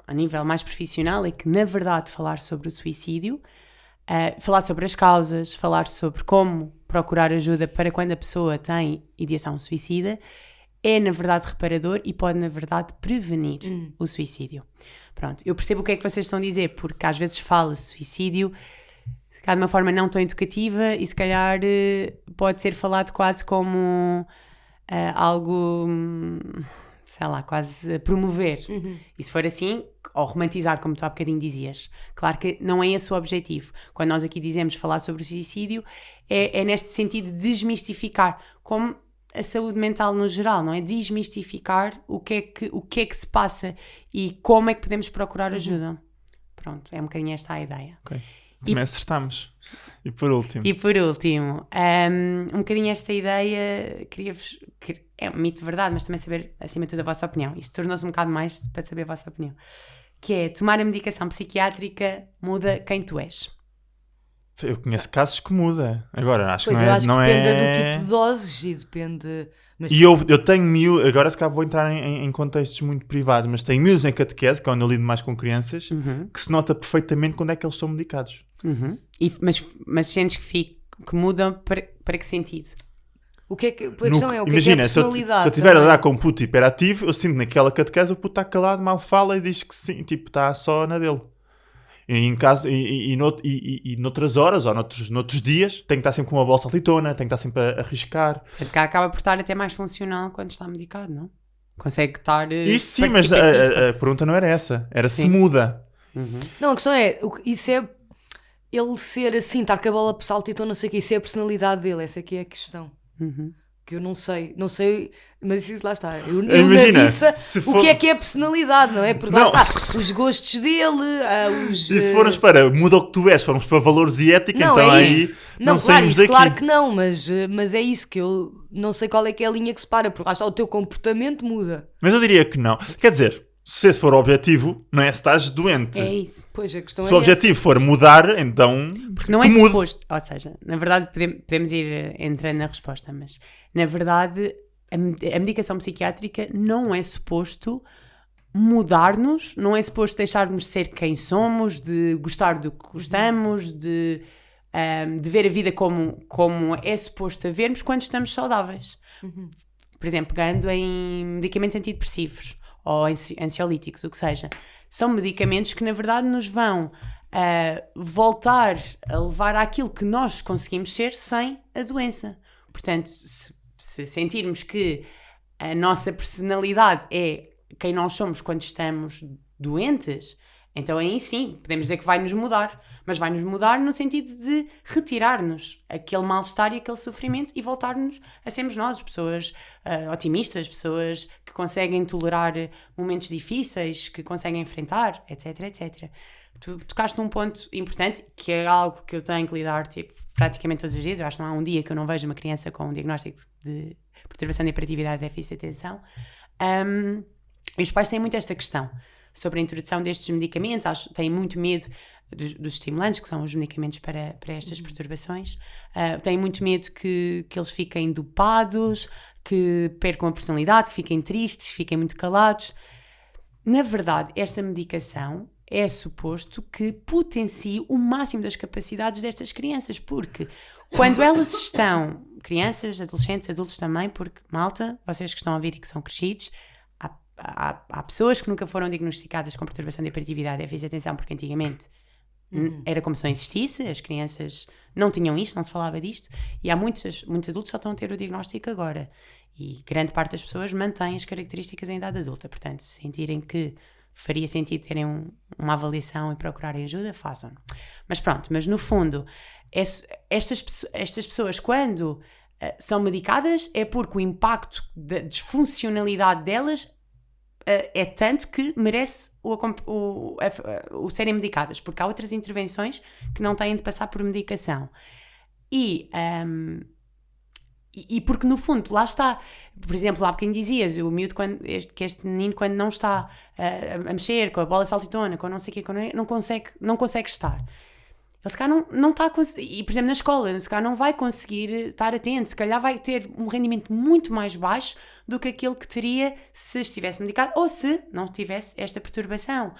a nível mais profissional é que, na verdade, falar sobre o suicídio, falar sobre as causas, falar sobre como procurar ajuda para quando a pessoa tem ideação suicida, é, na verdade, reparador e pode, na verdade, prevenir o suicídio. Pronto, eu percebo o que é que vocês estão a dizer, porque às vezes fala-se suicídio se calhar de uma forma não tão educativa e se calhar pode ser falado quase como algo, sei lá, quase promover. E se for assim, ou romantizar, como tu há bocadinho dizias. Claro que não é esse o objetivo. Quando nós aqui dizemos falar sobre o suicídio, é neste sentido de desmistificar, como a saúde mental no geral, não é? Desmistificar o que é que se passa e como é que podemos procurar ajuda. Pronto, é um bocadinho esta a ideia. Ok. Também acertamos. E por último. E por último, um bocadinho esta ideia, é um mito de verdade, mas também saber, acima de tudo, a vossa opinião. Isto tornou-se um bocado mais para saber a vossa opinião. Que é, tomar a medicação psiquiátrica muda quem tu és. Eu conheço casos que muda. Agora, acho Pois que eu não é... acho que depende do tipo de doses e depende. Mas E eu tenho miúdos, agora se calhar vou entrar em contextos muito privados, mas tenho miúdos em catequese, que é onde eu lido mais com crianças, que se nota perfeitamente quando é que eles estão medicados. Mas sentes que mudam para que sentido? o que é que. A questão é o que Imagina, é que é a personalidade. se eu estiver a também. dar com um puto hiperativo, eu sinto naquela catequese o puto está calado, mal fala e diz que sim, tipo, está só na dele. E noutras horas ou noutros dias tem que estar sempre com uma bola saltitona, tem que estar sempre a arriscar. Esse cara acaba por estar até mais funcional quando está medicado, não? Consegue estar. Isso sim, mas a pergunta não era essa. Era se Sim. muda. Não, a questão é, isso é ele ser assim, estar com a bola saltitona, não sei o que, isso é a personalidade dele, essa aqui é a questão. Que eu não sei, mas isso lá está. Eu Imagina, analiso se o for- que é a personalidade, não é? Porque lá Não. está, os gostos dele, os... E se formos para muda o que tu és, formos para valores e ética, Não, então é aí isso. não Não, claro, saímos isso daqui. claro que não, mas é isso que eu não sei qual é que é a linha que separa, porque lá está, o teu comportamento muda. Mas eu diria que não. Quer dizer, se esse for o objetivo, não é se estás doente. É isso. Pois, a questão Se o é essa. objetivo for mudar, então Porque não que é mude. suposto. Ou seja, na verdade, podemos ir entrando na resposta, mas na verdade, a medicação psiquiátrica não é suposto mudar-nos, não é suposto deixar-nos ser quem somos, de gostar do que gostamos, de ver a vida como é suposto a vermos quando estamos saudáveis. Por exemplo, pegando em medicamentos antidepressivos ou ansiolíticos, o que seja. São medicamentos que, na verdade, nos vão voltar a levar àquilo que nós conseguimos ser sem a doença. Portanto, se sentirmos que a nossa personalidade é quem nós somos quando estamos doentes, então aí sim, podemos dizer que vai-nos mudar. Mas vai-nos mudar no sentido de retirar-nos aquele mal-estar e aquele sofrimento e voltar-nos a sermos nós, pessoas otimistas, pessoas que conseguem tolerar momentos difíceis, que conseguem enfrentar, etc, etc. Tu tocaste num ponto importante, que é algo que eu tenho que lidar tipo, praticamente todos os dias. Eu acho que não há um dia que eu não vejo uma criança com um diagnóstico de perturbação de hiperatividade e déficit de atenção. E os pais têm muito esta questão sobre a introdução destes medicamentos, têm muito medo dos estimulantes, que são os medicamentos para estas perturbações, têm muito medo que eles fiquem dopados, que percam a personalidade, que fiquem tristes, fiquem muito calados. Na verdade, esta medicação é suposto que potencie o máximo das capacidades destas crianças, porque quando elas estão, crianças, adolescentes, adultos também, porque, malta, vocês que estão a ouvir e que são crescidos, há pessoas que nunca foram diagnosticadas com perturbação de hiperatividade e déficit de atenção, porque antigamente era como se não existisse, as crianças não tinham isto, não se falava disto, e há muitos adultos só estão a ter o diagnóstico agora, e grande parte das pessoas mantém as características em idade adulta. Portanto, se sentirem que faria sentido terem uma avaliação e procurarem ajuda, façam. Mas pronto, mas no fundo, estas pessoas quando são medicadas é porque o impacto da disfuncionalidade delas é tanto que merece o serem medicadas, porque há outras intervenções que não têm de passar por medicação. E porque no fundo, lá está, por exemplo, há bocadinho dizias, o miúdo, este menino quando não está a mexer com a bola saltitona, com não sei o quê, não consegue estar. Ele se calhar não está a conseguir, e por exemplo na escola, se calhar não vai conseguir estar atento, se calhar vai ter um rendimento muito mais baixo do que aquele que teria se estivesse medicado ou se não tivesse esta perturbação.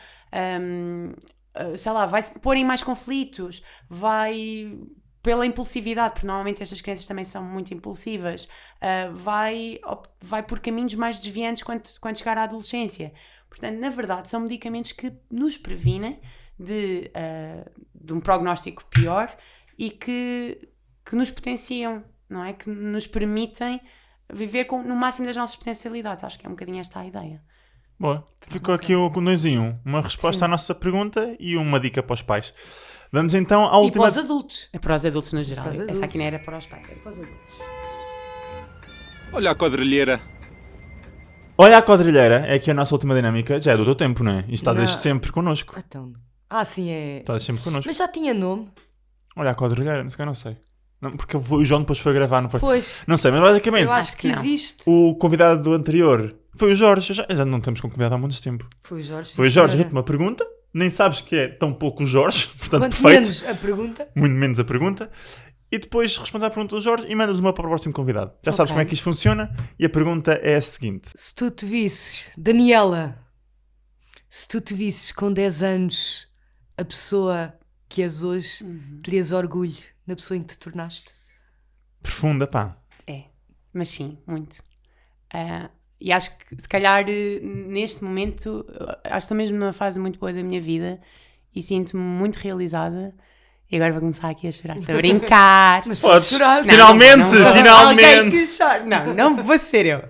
Sei lá, vai-se pôr em mais conflitos, vai pela impulsividade, porque normalmente estas crianças também são muito impulsivas, vai por caminhos mais desviantes quando chegar à adolescência. Portanto, na verdade, são medicamentos que nos previnem de um prognóstico pior e que nos potenciam, não é? Que nos permitem viver no máximo das nossas potencialidades. Acho que é um bocadinho esta a ideia. Boa. Ficou aqui um 2 em 1. Uma resposta à nossa pergunta e uma dica para os pais. Vamos então à E última... para os adultos. É para os adultos no geral. Para os Esta adultos. aqui não era para os pais, era para os adultos. Olha a quadrilheira. Olha a quadrilheira, é aqui a nossa última dinâmica. Já é do teu tempo, não é? Isto está Não. desde sempre connosco. Então, sim, é... Está desde sempre connosco. Mas já tinha nome. Olha a quadrilheira, não sei. Não, porque o João depois foi gravar, não foi? Pois, Não sei, mas basicamente eu acho que não. existe. o convidado do anterior foi o Jorge. Já não temos com convidado há muito tempo. Foi o Jorge. Foi o sim, Jorge, senhora. deu-te uma pergunta. Nem sabes que é tão pouco o Jorge, portanto Quanto perfeito. menos a pergunta. Muito menos a pergunta. E depois respondes à pergunta do Jorge e mandas uma para o próximo convidado. Já sabes Ok. como é que isto funciona. E a pergunta é a seguinte. Se tu te visses, Daniela, se tu te visses com 10 anos a pessoa que és hoje, terias orgulho na pessoa em que te tornaste? Profunda, pá. É, mas sim, muito. E acho que se calhar neste momento, acho que estou mesmo numa fase muito boa da minha vida e sinto-me muito realizada. E agora vou começar aqui a chorar. Estou a brincar. Podes. chorar. Não, Finalmente, não vou. finalmente. Alguém que chore. Não vou ser eu.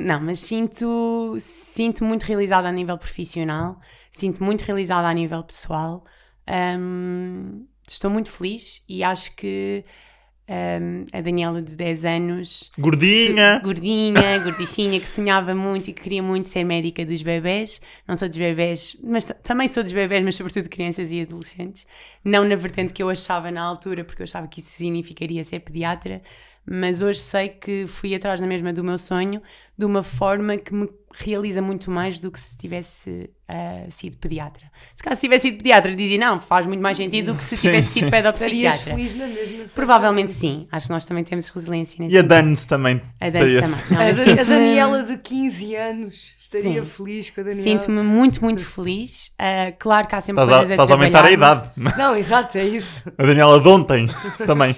Não, mas sinto muito realizada a nível profissional. Sinto muito realizada a nível pessoal. Estou muito feliz e acho que a Daniela de 10 anos... Gordinha. Gordichinha, que sonhava muito e que queria muito ser médica dos bebés. Não sou dos bebés, mas também sou dos bebés, mas sobretudo de crianças e adolescentes. Não na vertente que eu achava na altura, porque eu achava que isso significaria ser pediatra, mas hoje sei que fui atrás na mesma do meu sonho de uma forma que me realiza muito mais do que se tivesse sido pediatra. Se caso tivesse sido pediatra, dizia não, faz muito mais sentido do que se Sim, tivesse sim. sido Estarias pedopsiquiatra. feliz na mesma. Provavelmente sim, acho que nós também temos resiliência nesse E a sentido. Dance também. A Dance Teria- também. Não, eu A sinto-me- Daniela de 15 anos estaria Sim. feliz com a Daniela. Sinto-me muito, muito feliz. Claro que há sempre Estás a, coisas a estás a aumentar a trabalhar, idade. Não, exato, é isso. A Daniela de ontem também.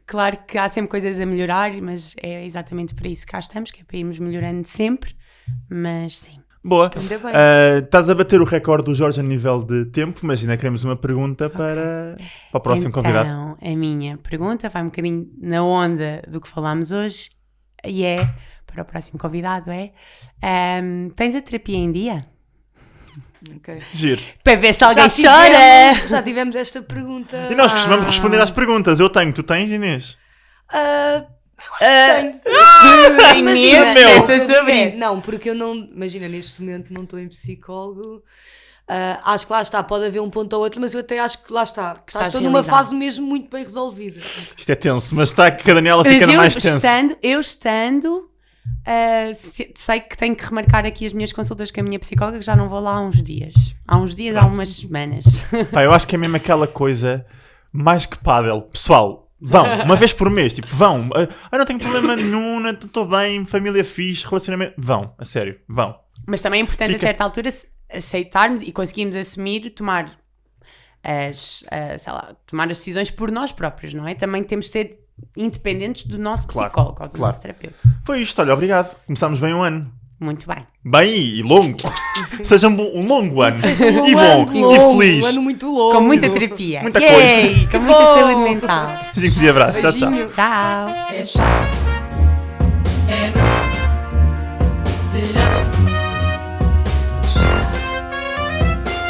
Claro que há sempre coisas a melhorar, mas é exatamente para isso que cá estamos, que é para irmos melhorando sempre. Mas sim. Boa. Ainda bem. Estás a bater o recorde do Jorge a nível de tempo, mas ainda queremos uma pergunta para o próximo convidado. Então, a minha pergunta vai um bocadinho na onda do que falámos hoje e é, para o próximo convidado, tens a terapia em dia? Ok. Giro. Para ver se alguém Já chora! já tivemos esta pergunta. E nós costumamos responder às perguntas. Eu tenho, tu tens, Inês? Tenho. Inês, meu. pensa sobre isso. Não, porque eu não. Imagina, neste momento não estou em psicólogo. Acho que lá está, pode haver um ponto ou outro, mas eu até acho que lá está. estás Estou numa realizado. fase mesmo muito bem resolvida. Isto é tenso, mas está que a Daniela fica Mas mais tensa. sei que tenho que remarcar aqui as minhas consultas com a minha psicóloga, que já não vou lá há uns dias. Há umas semanas. Pá, eu acho que é mesmo aquela coisa mais que pádel. Pessoal, vão, uma vez por mês, tipo, vão. Não tenho problema nenhum, estou bem, família fixe, relacionamento. Vão, a sério, vão. Mas também é importante Fica- a certa altura aceitarmos e conseguirmos assumir, tomar as decisões por nós próprios, não é? Também temos de ser independentes do nosso Claro, psicólogo ou do claro. nosso terapeuta. Foi isto, olha, obrigado. Começámos bem um ano. Muito bem. Bem e longo. Seja um longo ano. Seja um e bom, ano e longo, feliz. Um ano muito longo. Com muita terapia. Muita Yay! Com muita Oh! saúde mental. Beijinhos e abraços. Tchau, tchau. Beijinho. Tchau! É chato, é no telhado.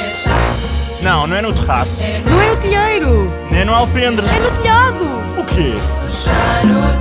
É chato, Não é no terraço. Não é no telheiro, Nem é no alpendre. é no telhado. O quê? chá no